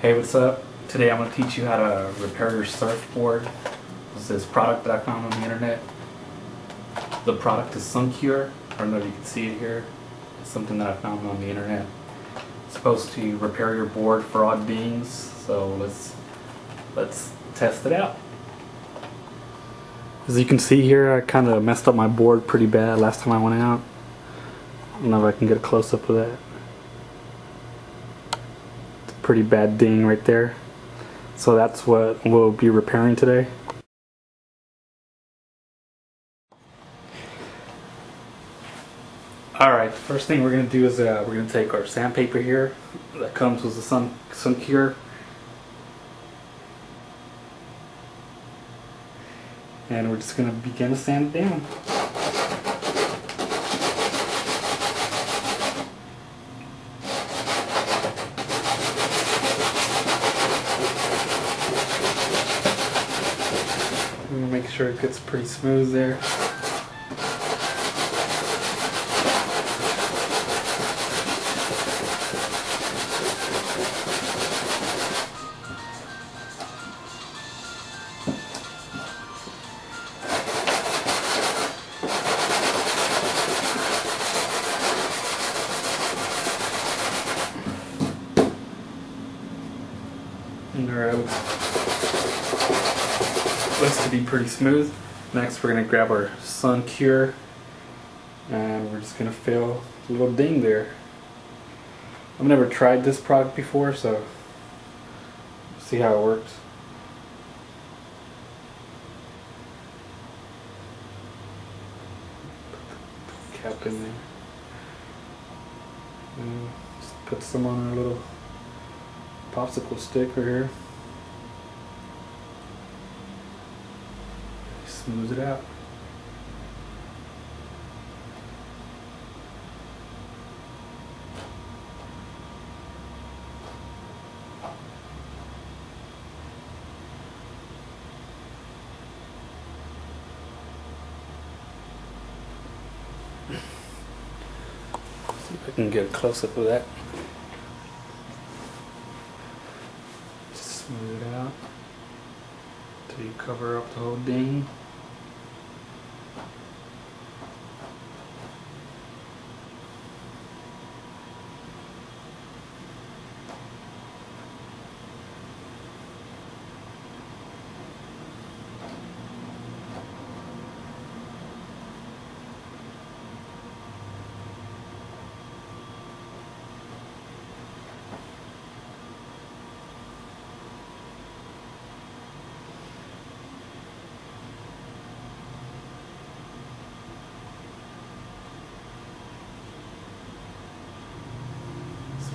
Hey, what's up? Today I'm going to teach you how to repair your surfboard. This is product that I found on the internet. The product is Suncure. I don't know if you can see it here. It's something that I found on the internet. It's supposed to repair your board for odd dings. So let's test it out. As you can see here, I kind of messed up my board pretty bad last time I went out. I don't know if I can get a close-up of that. Pretty bad ding right there. So that's what we'll be repairing today. Alright, the first thing we're going to do is we're going to take our sandpaper here that comes with the Suncure, and we're just going to begin to sand it down. Make sure it gets pretty smooth there. Looks to be pretty smooth. Next we're going to grab our Suncure and we're just going to fill a little ding there. I've never tried this product before, so see how it works. Put the cap in there. And just put some on our little popsicle stick right here. Smooth it out. See if I can get a close-up of that. Just smooth it out until you cover up the whole ding.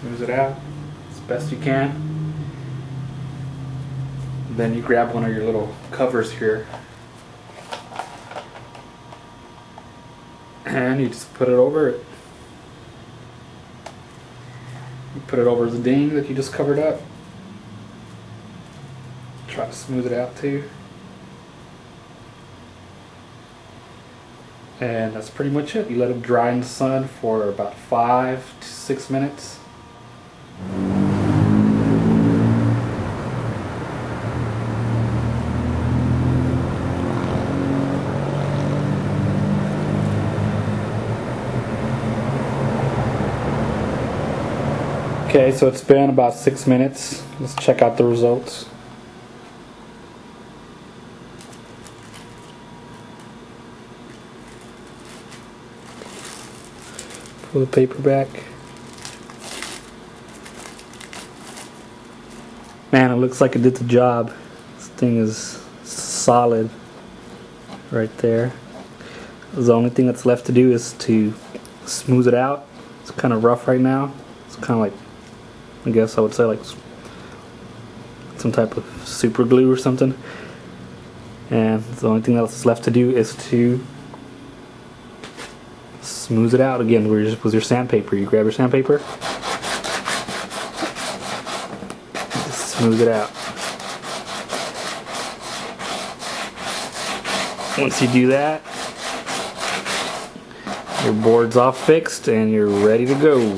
Smooth it out as best you can. Then you grab one of your little covers here and you just put it over it. You put it over the ding that you just covered up. Try to smooth it out too. And that's pretty much it. You let it dry in the sun for about 5 to 6 minutes. Okay, so it's been about 6 minutes. Let's check out the results. Pull the paper back. Man, it looks like it did the job. This thing is solid right there. The only thing that's left to do is to smooth it out. It's kind of rough right now. It's kind of like, I guess I would say, like some type of super glue or something. And the only thing that's left to do is to smooth it out again with your sandpaper. You grab your sandpaper, just smooth it out. Once you do that, your board's all fixed and you're ready to go.